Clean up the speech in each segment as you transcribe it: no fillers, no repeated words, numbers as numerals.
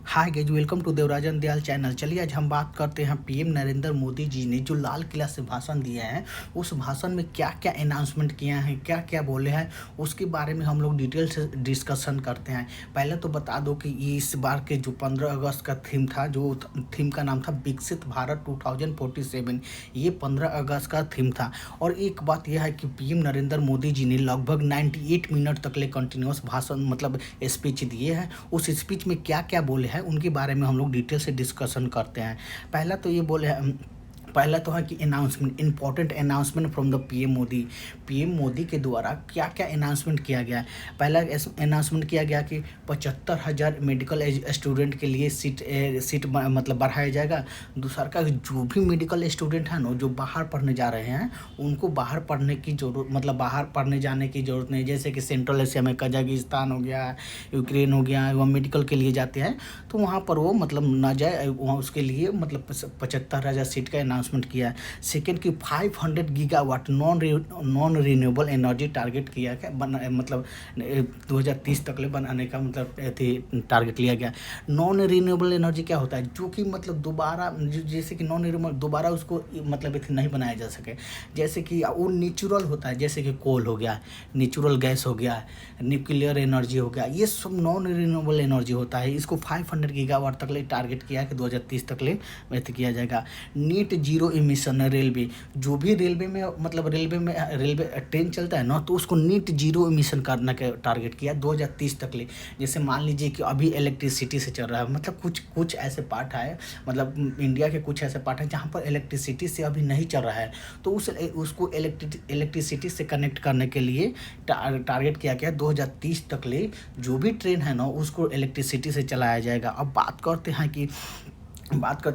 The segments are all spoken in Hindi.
Hi guys, welcome to Devarajan Dayal channel. चलिए आज हम बात करते हैं पीएम नरेंद्र मोदी जी ने जो लाल किला से भाषण दिया है, उस भाषण में क्या क्या अनाउंसमेंट किया है, क्या क्या बोले हैं, उसके बारे में हम लोग डिटेल से डिस्कशन करते हैं। पहले तो बता दो कि ये इस बार के जो 15 अगस्त का थीम था, जो थीम का नाम था विकसित भारत 2047, ये 15 अगस्त का थीम था। और एक बात यह है कि पीएम नरेंद्र मोदी जी ने लगभग 98 मिनट तक ले कंटिन्यूस भाषण मतलब स्पीच दिए हैं। उस स्पीच में क्या क्या बोले हैं उनके बारे में हम लोग डिटेल से डिस्कशन करते हैं। पहला तो ये बोले हैं, पहला तो है कि announcement, important announcement from the PM Modi के द्वारा क्या क्या अनाउंसमेंट किया गया है। पहला अनाउंसमेंट किया गया कि 75,000 मेडिकल स्टूडेंट के लिए सीट मतलब बढ़ाया जाएगा। दूसरा का जो भी मेडिकल स्टूडेंट है ना, जो बाहर पढ़ने जा रहे हैं, उनको बाहर पढ़ने की जरूरत मतलब बाहर पढ़ने जाने की ज़रूरत नहीं। जैसे कि सेंट्रल एशिया में कजाकिस्तान हो गया, यूक्रेन हो गया, वह मेडिकल के लिए जाते हैं, तो वहाँ पर वो मतलब ना जाए, वहाँ उसके लिए मतलब 75,000 सीट का अनाउंसमेंट किया है। सेकेंड की 500 gigawatt non renewable energy target किया गया, मतलब 2030 तक ले बनाने का मतलब टारगेट लिया गया। नॉन रिन्यूएबल एनर्जी क्या होता है, जो कि मतलब दोबारा जैसे कि नॉन रिन्यूएबल दोबारा उसको मतलब नहीं बनाया जा सके। जैसे कि वो नेचुरल होता है, जैसे कि कोल हो गया, नेचुरल गैस हो गया, न्यूक्लियर एनर्जी हो गया, ये सब नॉन रिन्यूएबल एनर्जी होता है। इसको 500 गीगावाट तक ले टारगेट किया कि 2030 तक ले किया जाएगा। नीट जीरो इमिशन रेलवे, जो भी रेलवे में मतलब रेलवे ट्रेन चलता है ना, तो उसको नीट जीरो इमिशन करने का टारगेट किया 2030 तक ले। जैसे मान लीजिए कि अभी इलेक्ट्रिसिटी से चल रहा है, मतलब कुछ ऐसे पार्ट है, मतलब इंडिया के कुछ ऐसे पार्ट हैं जहाँ पर इलेक्ट्रिसिटी से अभी नहीं चल रहा है, तो उसको इलेक्ट्रिसिटी से कनेक्ट करने के लिए टारगेट किया गया 2030 तक ले जो भी ट्रेन है ना, उसको इलेक्ट्रिसिटी से चलाया जाएगा। अब बात करते हैं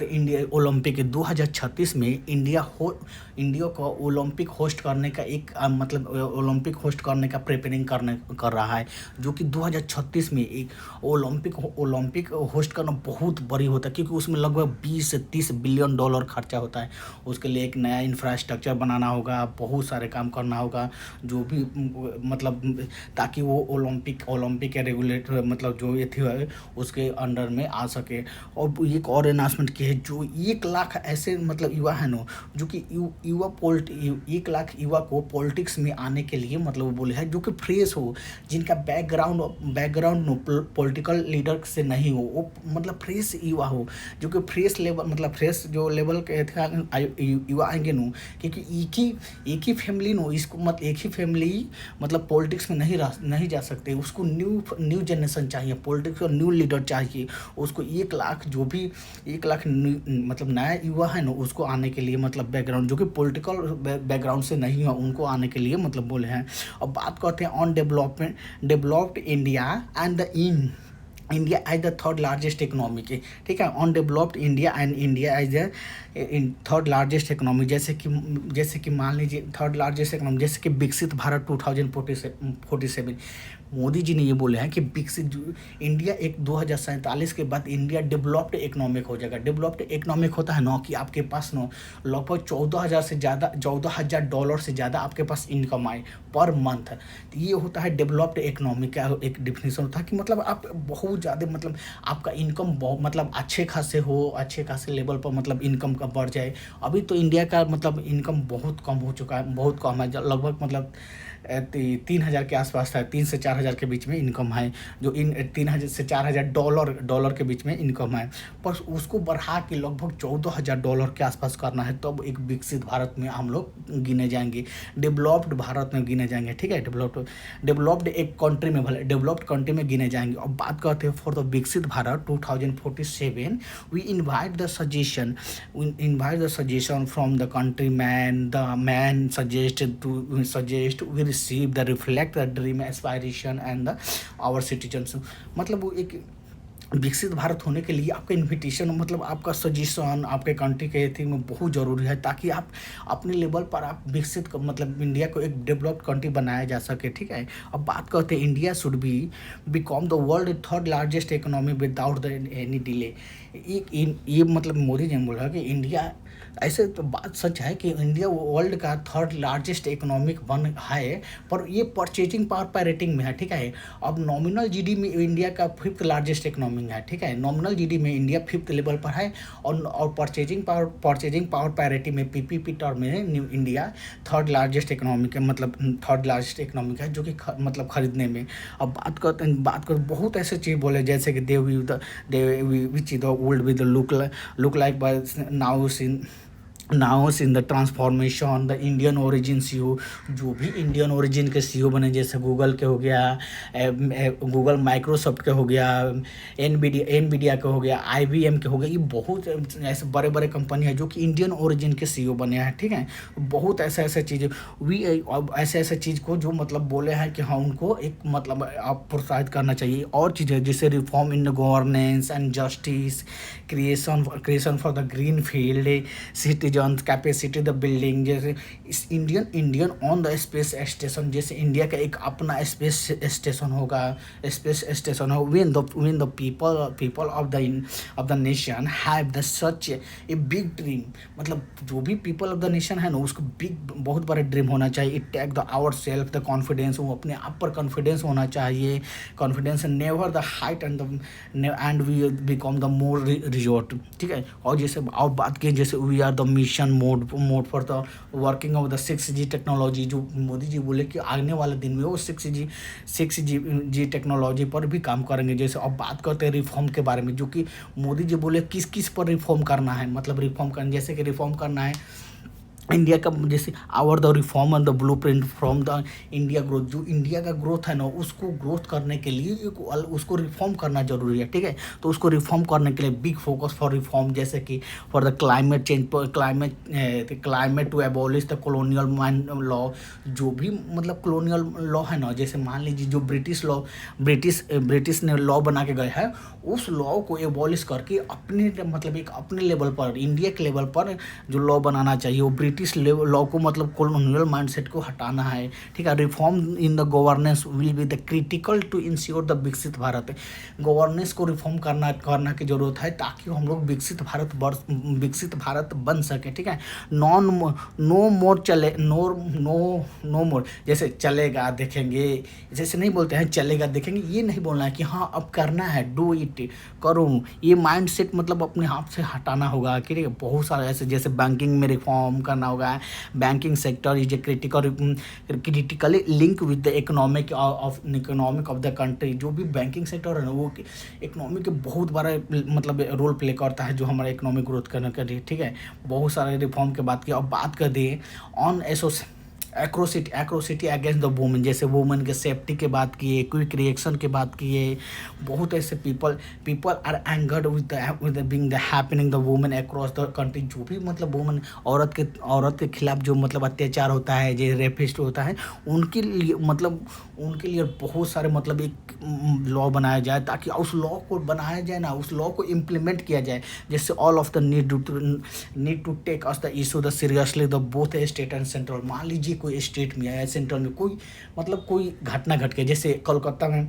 इंडिया ओलंपिक 2036 में इंडिया को ओलंपिक होस्ट करने का एक मतलब ओलंपिक होस्ट करने का प्रिपेयरिंग कर रहा है, जो कि 2036 में एक ओलंपिक होस्ट करना बहुत बड़ी होता है, क्योंकि उसमें लगभग 20 से 30 बिलियन डॉलर खर्चा होता है। उसके लिए एक नया इंफ्रास्ट्रक्चर बनाना होगा, बहुत सारे काम करना होगा, जो भी मतलब ताकि वो ओलंपिक के रेगुलेटर मतलब जो ये थी उसके अंडर में आ सके। और एक और अनाउंसमेंट की है, जो 1 लाख ऐसे मतलब युवा है ना, जो कि 1 लाख युवा को पॉलिटिक्स में आने के लिए मतलब वो बोले हैं, जो कि फ्रेश हो, जिनका बैकग्राउंड पॉलिटिकल लीडर से नहीं हो, वो मतलब फ्रेश युवा हो, जो कि फ्रेश लेवल मतलब फ्रेश जो लेवल के युवा आएंगे नो, क्योंकि एक ही फैमिली नो, इसको मतलब एक ही फैमिली मतलब पॉलिटिक्स में नहीं जा सकते। उसको न्यू जनरेशन चाहिए, पॉलिटिक्स का न्यू लीडर चाहिए। उसको 1 लाख जो भी 1 लाख मतलब नया युवा है ना, उसको आने के लिए मतलब बैकग्राउंड जो कि पॉलिटिकल बैकग्राउंड से नहीं है, उनको आने के लिए मतलब बोले हैं। अब बात करते हैं on developed India and the India as the third largest economy की, ठीक है, on developed India and India as the third largest economy. जैसे कि मान लीजिए थर्ड लार्जेस्ट इकोनॉमी, जैसे कि विकसित भारत 2047, मोदी जी ने ये बोले हैं कि विकसित इंडिया एक 2047 के बाद इंडिया डेवलप्ड इकोनॉमिक हो जाएगा। डेवलप्ड इकोनॉमिक होता है ना कि आपके पास ना लगभग 14,000 डॉलर से ज़्यादा आपके पास इनकम आए पर मंथ। तो ये होता है डेवलप्ड इकोनॉमिक का एक डिफिनेशन होता है कि मतलब आप बहुत ज़्यादा मतलब आपका इनकम बहुत मतलब अच्छे खासे लेवल पर मतलब इनकम का बढ़ जाए। अभी तो इंडिया का मतलब इनकम बहुत कम हो चुका है, बहुत कम है, लगभग मतलब 3,000 के आसपास है, 3 से 4,000 के बीच में इनकम है, जो इन 3,000 से 4,000 डॉलर के बीच में इनकम है। पर उसको बढ़ा के लगभग 14,000 डॉलर के आसपास करना है, तब एक विकसित भारत में हम लोग गिने जाएंगे, डेवलप्ड भारत में गिने जाएंगे, ठीक है। डेवलप्ड एक कंट्री में भले डेवलप्ड कंट्री में गिने जाएंगे। अब बात करते हैं for the Viksit Bharat 2047, we invite the suggestion from the country man, the man suggest we receive the reflect the dream aspiration and the our citizens. मतलब वो एक विकसित भारत होने के लिए आपका इन्विटेशन मतलब आपका सजेशन आपके कंट्री के थी में बहुत ज़रूरी है, ताकि आप अपने लेवल पर आप विकसित मतलब इंडिया को एक डेवलप्ड कंट्री बनाया जा सके, ठीक है। अब बात करते हैं India should be become the world third largest economy without the any delay. ये मतलब मोदी जी ने बोला कि इंडिया ऐसे तो बात सच है कि इंडिया वर्ल्ड का थर्ड लार्जेस्ट इकोनॉमिक वन है, पर ये परचेजिंग पावर पैरिटी में है, ठीक है। अब नॉमिनल जीडी में इंडिया का फिफ्थ लार्जेस्ट इकोनॉमी है, ठीक है। नॉमिनल जीडी में इंडिया फिफ्थ लेवल पर है, और परचेजिंग पावर पैरिटी में पीपीपी टर्म में इंडिया थर्ड लार्जेस्ट इकोनॉमिक है, मतलब थर्ड लार्जेस्ट इकोनॉमिक है, जो कि मतलब खरीदने में। अब बात करते बहुत ऐसे चीज़ बोले, जैसे कि they which the world with look like by now in the transformation the Indian origin CEO, जो भी इंडियन ओरिजिन के सीईओ बने, जैसे गूगल के हो गया, गूगल माइक्रोसॉफ्ट के हो गया, एनवीडिया के हो गया, आईबीएम के हो गया, ये बहुत ऐसे बड़े बड़े कंपनी है जो कि इंडियन ओरिजिन के सीईओ बने हैं, ठीक है। बहुत ऐसे चीज़ ऐसे चीज़ को जो मतलब बोले हैं कि हाँ उनको एक मतलब आप प्रोत्साहित करना चाहिए। और चीज़ें जैसे reform in governance and justice, creation for the green field, citizen capacity the building, जैसे इस Indian on the space station, जैसे इंडिया का एक अपना स्पेस स्टेशन होगा, when the people of the nation have the such a big dream, मतलब जो भी पीपल ऑफ द नेशन है ना, उसको बिग बहुत बड़ा ड्रीम होना चाहिए। It take the our self the confidence, वो अपने आप पर कॉन्फिडेंस होना चाहिए, confidence never the height and we become the more resort, ठीक है। और जैसे और बात की, जैसे we are the mission mode for the working of the 6G technology, जो मोदी जी बोले कि आने वाले दिन में वो 6G टेक्नोलॉजी पर भी काम करेंगे। जैसे अब बात करते हैं रिफॉर्म के बारे में, जो कि मोदी जी बोले किस किस पर रिफॉर्म करना है, मतलब रिफॉर्म करना, जैसे कि रिफॉर्म करना है इंडिया का, जैसे our the reform and the blueprint from the India growth, जो इंडिया का ग्रोथ है ना, उसको ग्रोथ करने के लिए उसको रिफॉर्म करना जरूरी है, ठीक है। तो उसको रिफॉर्म करने के लिए बिग फोकस फॉर रिफॉर्म, जैसे कि for the climate change, climate to abolish the colonial law, जो भी मतलब कॉलोनियल लॉ है ना, जैसे मान लीजिए जो ब्रिटिश ने लॉ बना के गए हैं, उस लॉ को एबॉलिश करके अपने मतलब एक अपने लेवल पर, इंडिया के लेवल पर जो लॉ बनाना चाहिए, वो ब्रिटिश लॉ को मतलब कॉलोनियल माइंडसेट को हटाना है, ठीक है। Reform in the governance will be the critical to ensure the Viksit Bharat, governance को रिफॉर्म करना की जरूरत है, ताकि हम लोग विकसित भारत बन सके, ठीक है। नो मोर जैसे चलेगा देखेंगे, जैसे नहीं बोलते हैं चलेगा देखेंगे, ये नहीं बोलना है कि हाँ अब करना है, डू इट, करूँ, ये माइंडसेट मतलब अपने आप से हटाना होगा, ठीक है। बहुत सारे ऐसे, जैसे बैंकिंग में रिफॉर्म करना होगा, banking sector is a critically link with the economic of the country, जो भी बैंकिंग सेक्टर है ना, वो इकोनॉमी के बहुत बड़ा मतलब रोल प्ले करता है, जो हमारा इकोनॉमिक ग्रोथ करने के लिए, ठीक है। बहुत सारे रिफॉर्म की बात की। अब बात कर दिए ऑन एक्रोसिटी अगेंस्ट द वुमेन, जैसे वुमेन के सेफ्टी के बात किए, क्विक रिएक्शन के बात किए। बहुत ऐसे people are angered with being the happening the women across the country, जो भी मतलब वुमेन औरत के खिलाफ जो मतलब अत्याचार होता है, जो रेपिस्ट होता है, उनके लिए बहुत सारे मतलब एक लॉ बनाया जाए, ताकि उस लॉ को बनाया जाए ना, उस लॉ को इम्प्लीमेंट किया जाए। जैसे all of the need to take us the issue the seriously the both state and central. मान लीजिए कोई स्टेट में या सेंट्रल में कोई घटना घट के, जैसे कोलकाता में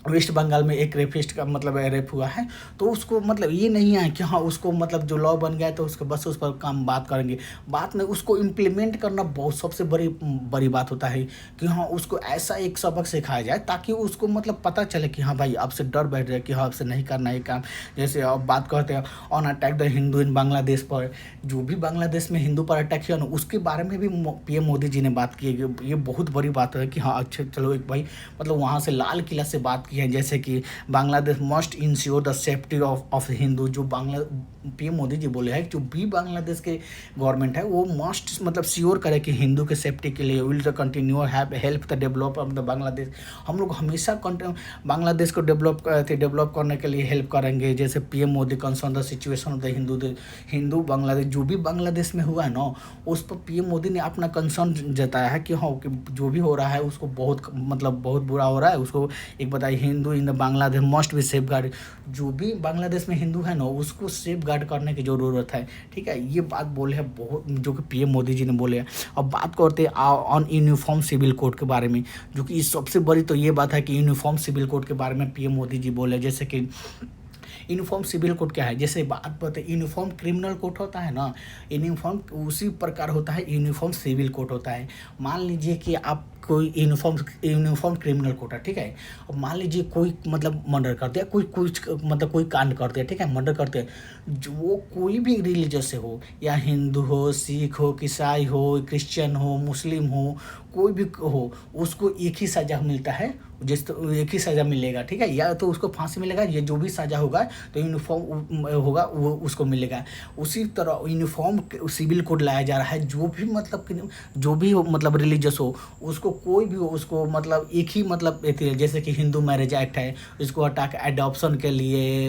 वेस्ट बंगाल में एक रेपिस्ट का मतलब रेप हुआ है, तो उसको मतलब ये नहीं है कि हाँ उसको मतलब जो लॉ बन गया है तो उसको बस उस पर काम बात करेंगे, बात नहीं, उसको इम्प्लीमेंट करना बहुत सबसे बड़ी बात होता है, कि हाँ उसको ऐसा एक सबक सिखाया जाए, ताकि उसको मतलब पता चले कि हाँ भाई आपसे डर बैठ जाए कि हाँ आपसे नहीं करना है काम। जैसे अब बात करते हैं ऑन अटैक द हिंदू इन बांग्लादेश पर, जो भी बांग्लादेश में हिंदू पर अटैक किया ना, उसके बारे में भी पीएम मोदी जी ने बात की है। ये बहुत बड़ी बात है कि हाँ अच्छा चलो एक भाई मतलब वहाँ से लाल किला से बात है, जैसे कि Bangladesh must ensure the safety of Hindu, जो पीएम मोदी जी बोले हैं जो भी बांग्लादेश के गवर्नमेंट है वो मस्ट मतलब श्योर करे कि हिंदू के सेफ्टी के लिए will the continue help the develop of the Bangladesh. हम लोग हमेशा बांग्लादेश को डेवलप करने के लिए हेल्प करेंगे। जैसे PM Modi concern the situation of the Hindu Bangladesh, जो भी बांग्लादेश में हुआ है ना, उस पर पीएम मोदी ने अपना कंसर्न जताया है कि हाँ कि जो भी हो रहा है उसको बहुत बुरा हो रहा है, उसको एक बताइए Hindu in the Bangladesh must be safe guard, जो भी बांग्लादेश में हिंदू है ना उसको सेफ गार्ड करने की ज़रूरत है, ठीक है। ये बात बोले हैं बहुत, जो कि पीएम मोदी जी ने बोले हैं। अब बात करते हैं ऑन यूनिफॉर्म सिविल कोड के बारे में, जो कि सबसे बड़ी तो ये बात है कि यूनिफॉर्म सिविल कोड के बारे में पीएम मोदी जी बोले, जैसे कि यूनिफॉर्म सिविल कोड क्या है, जैसे बात करते हैं यूनिफॉर्म क्रिमिनल कोड होता है ना, यूनिफॉर्म उसी प्रकार होता है यूनिफॉर्म सिविल कोड होता है। मान लीजिए कि आप कोई यूनिफॉर्म क्रिमिनल कोड है, ठीक है। अब मान लीजिए कोई मतलब मर्डर कर दिया, कोई कुछ मतलब कोई कांड कर दिया, ठीक है, मर्डर करते हैं, जो वो कोई भी रिलीजियस से हो, या हिंदू हो, सिख हो, ईसाई हो, क्रिश्चियन हो, मुस्लिम हो, कोई भी हो, उसको एक ही सज़ा मिलता है, जिस तो एक ही सज़ा मिलेगा, ठीक है। या तो उसको फांसी मिलेगा, ये जो भी सज़ा होगा तो यूनिफॉर्म होगा वो उसको मिलेगा। उसी तरह यूनिफॉर्म सिविल कोड लाया जा रहा है, जो भी मतलब जो भी हो मतलब रिलीजियस हो, उसको कोई भी हो, उसको मतलब एक ही मतलब जैसे कि हिंदू मैरिज एक्ट है, इसको हटा के एडॉप्शन के लिए,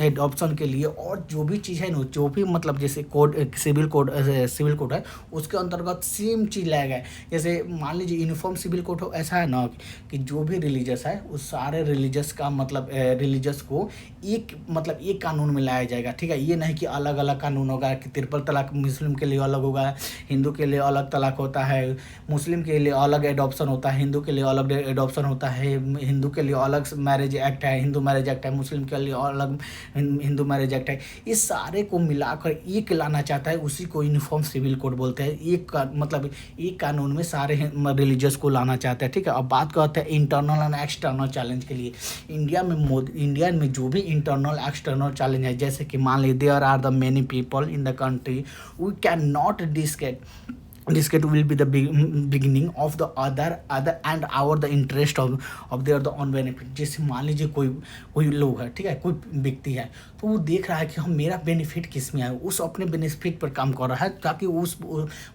एडॉप्शन के लिए और जो भी चीज़ है ना, जो भी मतलब जैसे कोड सिविल कोड है, उसके अंतर्गत सेम चीज़ लाया गया है। जैसे मान लीजिए यूनिफॉर्म सिविल कोड हो, ऐसा है ना कि जो भी रिलीजियस है उस सारे रिलीजियस का मतलब रिलीजियस को एक मतलब एक कानून में लाया जाएगा, ठीक है। ये नहीं कि अलग अलग कानून होगा कि ट्रिपल तलाक मुस्लिम के लिए अलग होगा, हिंदू के लिए अलग तलाक होता है, मुस्लिम के लिए अलग एडॉप्शन होता है, हिंदू के लिए अलग एडॉप्शन होता है, हिंदू के लिए अलग मैरिज एक्ट है, हिंदू मैरिज एक्ट है, मुस्लिम के लिए अलग हिंदू मैरिज एक्ट है। इस सारे को मिलाकर एक लाना चाहता है, उसी को यूनिफॉर्म सिविल कोड बोलते हैं। मतलब एक कानून में सारे रिलीजियस को लाना चाहता है, ठीक है। अब बात करते हैं इंटरनल एंड एक्सटर्नल चैलेंज के लिए। इंडिया में जो भी इंटरनल एक्सटर्नल चैलेंज है, जैसे कि मान लीजिए there are the many people in the country, we can not discussion will be the beginning of the other and our the interest of their the own benefit। जैसे मान लीजिए कोई लोग है, ठीक है, कोई व्यक्ति है, तो वो देख रहा है कि हम मेरा बेनिफिट किस में है, उस अपने बेनिफिट पर काम कर रहा है, ताकि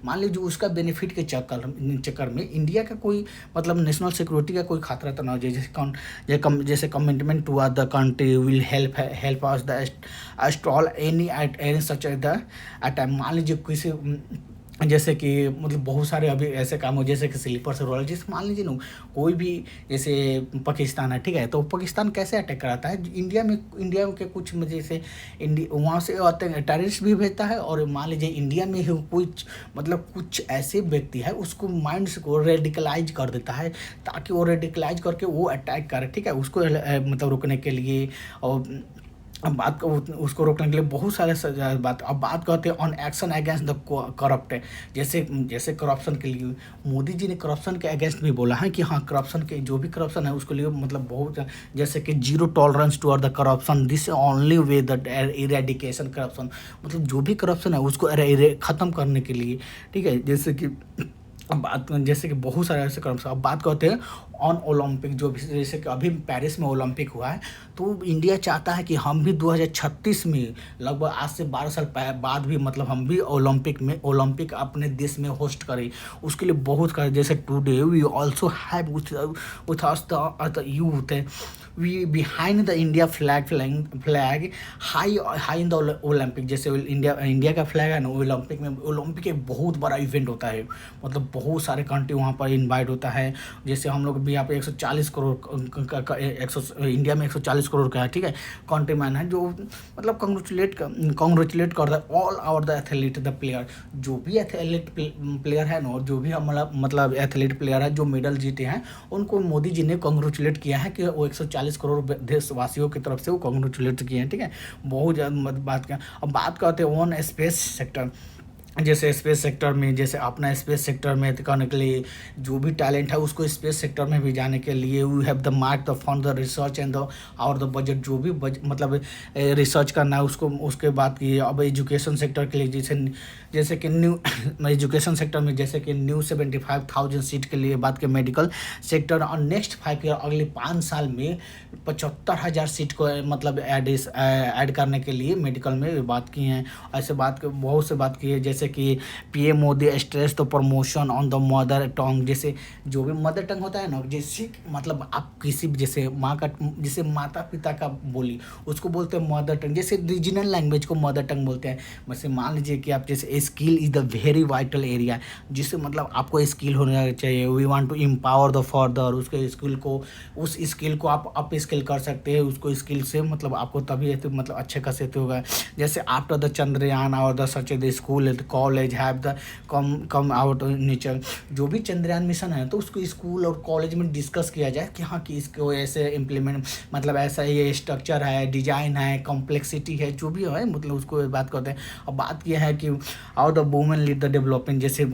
मान लीजिए उसका बेनिफिट के चक्कर में इंडिया का कोई मतलब नेशनल सिक्योरिटी का कोई खतरा तो ना हो जाए। जैसे commitment to the country will help us the stall any such the time. मान लीजिए किसी जैसे कि मतलब बहुत सारे अभी ऐसे काम हो, जैसे कि स्लीपर से रोल, जैसे मान लीजिए ना कोई भी जैसे पाकिस्तान है, ठीक है, तो पाकिस्तान कैसे अटैक कराता है इंडिया के कुछ जैसे वहाँ से आते हैं टेररिस्ट भी भेजता है, और मान लीजिए इंडिया में ही कुछ ऐसे व्यक्ति है उसको माइंड से को रेडिकलाइज कर देता है, ताकि वो रेडिकलाइज करके वो अटैक करे, ठीक है, उसको मतलब रोकने के लिए। और अब उसको रोकने के लिए बहुत सारे बात। अब बात करते हैं on action against the corrupt. जैसे करप्शन के लिए मोदी जी ने करप्शन के अगेंस्ट भी बोला है कि हाँ, करप्शन के जो भी करप्शन है उसके लिए मतलब बहुत, जैसे कि zero tolerance toward the corruption, this only way the eradication corruption, मतलब जो भी करप्शन है उसको ख़त्म करने के लिए, ठीक है। जैसे कि बहुत सारे ऐसे करप्शन। अब बात करते हैं ऑन ओलंपिक, जो भी जैसे कि अभी पेरिस में ओलंपिक हुआ है, तो इंडिया चाहता है कि हम भी 2036 में लगभग आज से 12 साल बाद भी मतलब हम भी ओलंपिक अपने देश में होस्ट करें। उसके लिए बहुत कर, जैसे today we also have with us the youth we behind the India flag high in the Olympic. जैसे इंडिया का फ्लैग है ना, ओलंपिक एक बहुत बड़ा इवेंट होता है, मतलब बहुत सारे कंट्री वहाँ पर इन्वाइट होता है। जैसे हम लोग भी यहाँ पे 140 करोड़ इंडिया में 140 करोड़ का है, ठीक है, कंट्री मैन है, जो मतलब कॉन्ग्रेचुलेट करता है all our the athlete the player. जो भी एथलीट प्लेयर है ना, जो भी मतलब एथलीट प्लेयर है जो मेडल जीते हैं, उनको मोदी जी ने कॉन्ग्रेचुलेट किया है कि वो 140 करोड़ देशवासियों की तरफ से वो कॉन्ग्रेचुलेट किए हैं, ठीक है। बहुत ज़्यादा बात किया। अब बात करते हैं ऑन स्पेस सेक्टर। जैसे स्पेस सेक्टर में, जैसे अपना स्पेस सेक्टर में करने के लिए जो भी टैलेंट है उसको स्पेस सेक्टर में भी जाने के लिए we have the mark the fund the research and the और द बजट। जो भी मतलब रिसर्च करना है उसके बाद की। अब एजुकेशन सेक्टर के लिए जैसे कि न्यू एजुकेशन सेक्टर में जैसे कि न्यू 75,000 सीट के लिए बात के मेडिकल सेक्टर, और नेक्स्ट 5 ईयर अगले 5 साल में 75,000 सीट को मतलब ऐड करने के लिए मेडिकल में बात की हैं। ऐसे बहुत से बात की है, जैसे कि PM Modi stress the promotion on the mother tongue. जैसे जो भी मदर टंग होता है ना, जैसे मतलब आप किसी जैसे जैसे माता पिता का बोली उसको बोलते हैं मदर टंग, जैसे रीजनल लैंग्वेज को मदर टंग बोलते हैं। वैसे मान लीजिए कि आप जैसे skill is the very vital area, जिससे मतलब आपको स्किल होना चाहिए। We want to empower the further, उसके स्किल को उस स्किल को आप अप स्किल कर सकते हैं। उसको स्किल से मतलब आपको तभी मतलब अच्छे खासे होगा। जैसे आफ्टर द चंद्रयान और the such the school college have the come out nature. जो भी चंद्रयान मिशन है तो उसको स्कूल और कॉलेज में डिस्कस किया जाए कि हाँ कि इसको ऐसे इम्प्लीमेंट, मतलब ऐसा ये स्ट्रक्चर है, डिजाइन है, कॉम्प्लेक्सिटी है, जो भी है मतलब उसको बात करते हैं। अब बात किया है कि how the women lead the development, जैसे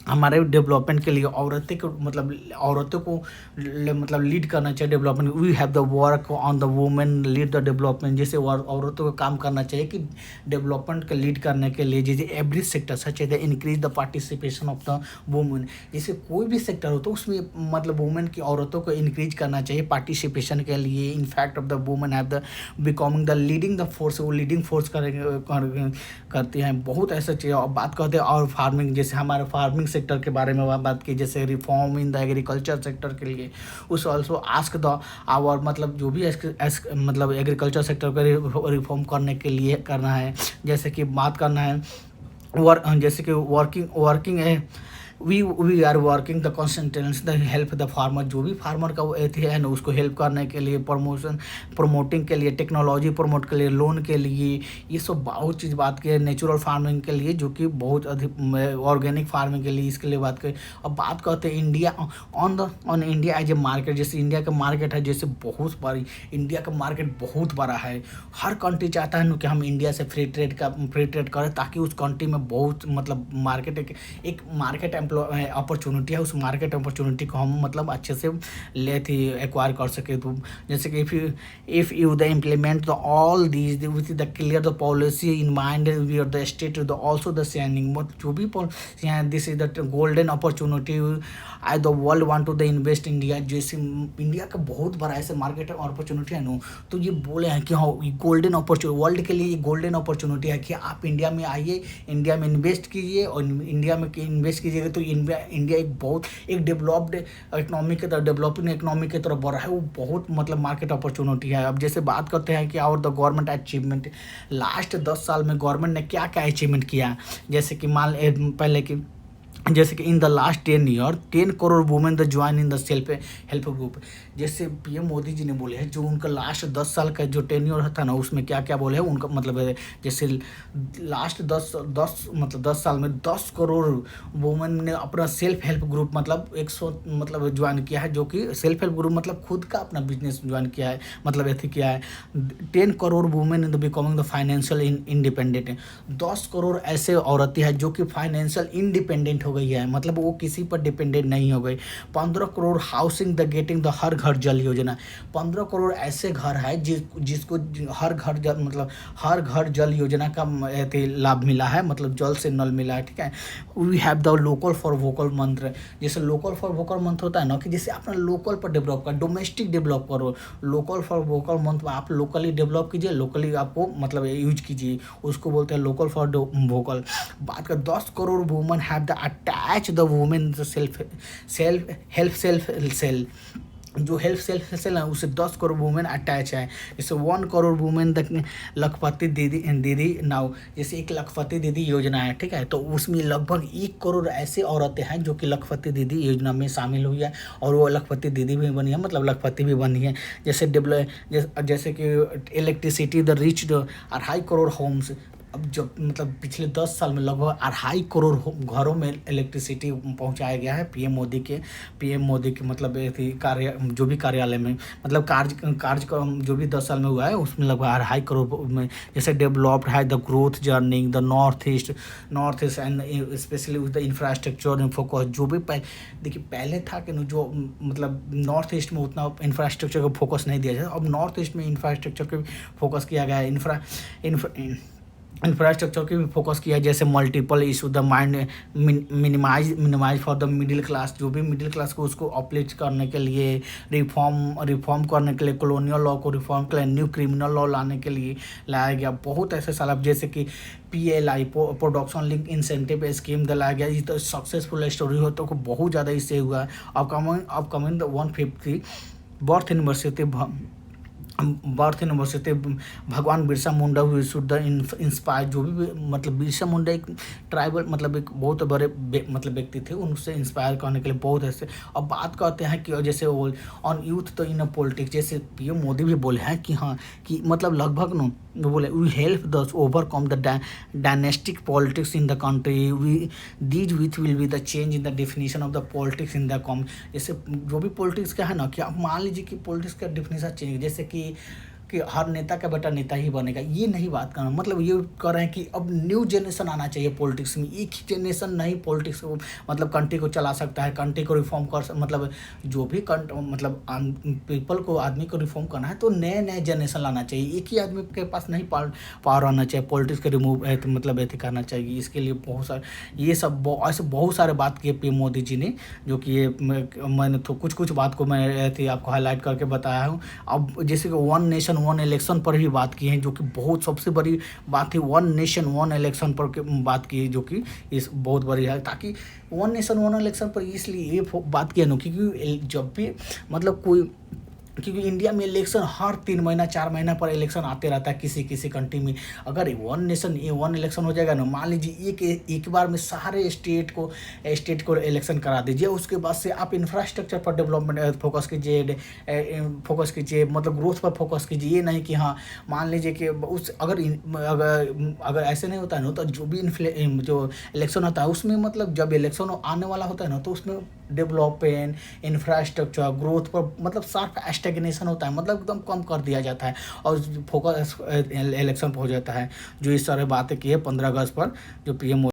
हमारे डेवलपमेंट के लिए औरतें को मतलब औरतों को मतलब लीड करना चाहिए development. We have the work on the women lead the development, जैसे औरतों को काम करना चाहिए कि डेवलपमेंट को लीड करने के लिए, जैसे एवरी सेक्टर सच है increase the participation of the women. जैसे कोई भी सेक्टर हो तो उसमें मतलब वुमेन की, औरतों को इंक्रीज करना चाहिए पार्टिसिपेशन के लिए। In fact of the women have the becoming the leading the force, वो लीडिंग फोर्स करती हैं। बहुत ऐसा चीज़। और बात करते हैं और फार्मिंग, जैसे हमारे फार्मिंग सेक्टर के बारे में बात की, जैसे reform in the agriculture sector के लिए उस ऑल्सो आस्क द आवर, मतलब जो भी मतलब एग्रीकल्चर सेक्टर को रिफॉर्म करने के लिए करना है। जैसे कि बात करना है जैसे कि वर्किंग है, we are working the concentrance the help the farmer, जो भी फार्मर का वो है ना उसको हेल्प करने के लिए, प्रमोटिंग के लिए, टेक्नोलॉजी प्रमोट के लिए, लोन के लिए, ये सब बहुत चीज़ बात की है। नेचुरल फार्मिंग के लिए जो कि बहुत अधिक, ऑर्गेनिक फार्मिंग के लिए, इसके लिए बात करें। अब बात करते हैं India on India as a market, जैसे इंडिया का मार्केट है जैसे बहुत बड़ी, इंडिया का मार्केट बहुत बड़ा है। हर कंट्री चाहता है कि हम इंडिया से फ्री ट्रेड करें ताकि उस कंट्री में बहुत मतलब मार्केट एक मार्केट अपॉर्चुनिटी है, उस मार्केट अपॉर्चुनिटी को हम मतलब अच्छे से एक्वायर कर सके। तो जैसे कि if you the implement the all these with the clear the policy in mind we are the state the also the sending, जो भी पॉलिसी हैं this is the golden opportunity I the world want to the invest India. जैसे इंडिया का बहुत बड़ा ऐसे मार्केट अपॉर्चुनिटी है ना, तो ये बोले हैं कि हाँ गोल्डन अपॉर्चुनिटी, वर्ल्ड के लिए गोल्डन अपॉर्चुनिटी है कि आप इंडिया में आइए, इंडिया में इन्वेस्ट कीजिए, और इंडिया में इन्वेस्ट कीजिएगा तो इंडिया एक बहुत एक डेवलप्ड इकोनॉमी की तरफ, डेवलपिंग इकोनॉमी की तरफ बढ़ रहा है। वो बहुत मतलब मार्केट अपॉर्चुनिटी है। अब जैसे बात करते हैं कि और द गवर्नमेंट अचीवमेंट, लास्ट 10 साल में गवर्नमेंट ने क्या क्या अचीवमेंट किया, जैसे कि पहले की जैसे कि in the last 10 year 10 crore women the join in the self help group. जैसे पीएम मोदी जी ने बोले हैं जो उनका लास्ट 10 साल का जो टेन्योर था ना उसमें क्या क्या बोले हैं उनका मतलब है, जैसे लास्ट 10 साल में 10 करोड़ वुमेन ने अपना सेल्फ हेल्प ग्रुप मतलब 100 मतलब ज्वाइन किया है, जो कि सेल्फ हेल्प ग्रुप मतलब खुद का अपना बिजनेस ज्वाइन किया है, मतलब ऐसे किया है। 10 crore women in the becoming the financial independent, 10 crore ऐसे औरतें हैं जो कि फाइनेंशियल इंडिपेंडेंट हो गई है, मतलब वो किसी पर डिपेंडेंट नहीं हो गई। 15 crore housing the getting the हर घर जल योजना, 15 करोड़ ऐसे घर है जिसको हर घर जल मतलब हर घर जल योजना का लाभ मिला है, मतलब जल से नल मिला है। ठीक है। We have the local for vocal mantra, जैसे लोकल फॉर वोकल मंत्र होता है ना कि जैसे अपना लोकल पर डेवलप कर, डोमेस्टिक डेवलप करो, लोकल फॉर वोकल मंत्र आप लोकली डेवलप कीजिए, लोकली आपको मतलब यूज कीजिए, उसको बोलते हैं लोकल फॉर वोकल। बात कर 10 crore women have the attach the women self sell, जो हेल्प सेल्फ सेल है उसे 10 करोड़ वुमेन अटैच है। जैसे 1 करोड़ वुमेन तक लखपति दीदी नाउ, जैसे एक लखपति दीदी योजना है। ठीक है। तो उसमें लगभग 1 करोड़ ऐसे औरतें हैं जो कि लखपति दीदी योजना में शामिल हुई है, और वो लखपति दीदी भी बनी है, मतलब लखपति भी बनी है। जैसे कि electricity the reach the 2.5 crore homes, अब जब मतलब पिछले 10 साल में लगभग 2.5 करोड़ घरों में इलेक्ट्रिसिटी पहुंचाया गया है पीएम मोदी के मतलब कार्य जो भी कार्यालय में मतलब कार्य का जो भी 10 साल में हुआ है उसमें लगभग 2.5 करोड़ में। जैसे डेवलप्ड है the growth journey the north east and specially with the infrastructure focus, जो भी देखिए पहले था कि जो मतलब नॉर्थ ईस्ट में उतना इंफ्रास्ट्रक्चर को फोकस नहीं दिया जाता, अब नॉर्थ ईस्ट में इंफ्रास्ट्रक्चर को फोकस किया गया है, इंफ्रास्ट्रक्चर की भी फोकस किया, जैसे multiple issue the mind minimize for the middle class, जो भी मिडिल क्लास को उसको अपलिफ्ट करने के लिए, रिफॉर्म करने के लिए, कॉलोनियल लॉ को रिफॉर्म के लिए, न्यू क्रिमिनल लॉ लाने के लिए लाया गया। बहुत ऐसे साल जैसे कि PLI production link incentive scheme दिलाया गया, ये तो सक्सेसफुल स्टोरी हो तो बहुत ज़्यादा इससे हुआ है। Upcoming the 150 birth anniversary birth university भगवान बिरसा मुंडा हुई शुड द इंस्पायर, जो भी मतलब बिरसा मुंडा एक ट्राइबल मतलब एक बहुत बड़े मतलब व्यक्ति थे, उनसे इंस्पायर करने के लिए बहुत ऐसे। अब बात करते हैं कि जैसे वो ऑन यूथ तो इन पॉलिटिक्स, जैसे पीएम मोदी भी बोले हैं कि हाँ कि मतलब लगभग नो वो बोले we help the overcome the dynastic politics in the country, we these which will be the change in the definition of the politics in the कॉम। जैसे जो भी पॉलिटिक्स का है ना, कि आप मान लीजिए कि पॉलिटिक्स का डेफिनेशन चेंज, जैसे कि हर नेता का बेटा नेता ही बनेगा, ये नहीं बात करना, मतलब ये कर रहे हैं कि अब न्यू जनरेशन आना चाहिए पॉलिटिक्स में। एक ही जनरेशन नहीं पॉलिटिक्स को मतलब कंट्री को चला सकता है, कंट्री को रिफॉर्म मतलब जो भी मतलब पीपल को आदमी को रिफॉर्म करना है तो नए नए जनरेशन लाना चाहिए। एक ही आदमी के पास नहीं पावर आना चाहिए, पॉलिटिक्स को रिमूव मतलब ऐसे करना चाहिए। इसके लिए बहुत सारे ये सब ऐसे बहुत सारे बात किए पीएम मोदी जी ने, जो कि ये मैंने तो कुछ बात को मैं ऐसे आपको हाईलाइट करके बताया हूँ। अब जैसे कि वन नेशन वन इलेक्शन पर भी बात की है, जो कि बहुत सबसे बड़ी बात है। वन नेशन वन इलेक्शन पर बात की है, जो कि इस बहुत बड़ी है। ताकि वन नेशन वन इलेक्शन पर इसलिए ये बात की है ना, क्योंकि जब भी मतलब कोई, क्योंकि इंडिया में इलेक्शन हर 3 महीना 4 महीना पर इलेक्शन आते रहता है किसी किसी कंट्री में। अगर वन नेशन ये वन इलेक्शन हो जाएगा ना, मान लीजिए एक बार में सारे स्टेट को इलेक्शन करा दीजिए, उसके बाद से आप इंफ्रास्ट्रक्चर पर डेवलपमेंट फोकस कीजिए, मतलब ग्रोथ पर फोकस कीजिए। ये नहीं कि हाँ मान लीजिए कि उस अगर ऐसे नहीं होता है ना, तो जो भी जो इलेक्शन होता है उसमें मतलब जब इलेक्शन आने वाला होता है ना, तो उसमें डेवलपमेंट इंफ्रास्ट्रक्चर ग्रोथ पर मतलब सार्फ स्टेगनेशन होता है, मतलब एकदम कम कर दिया जाता है और फोकस इलेक्शन पर हो जाता है। जो इस सारे बातें की है 15 अगस्त पर जो पीएम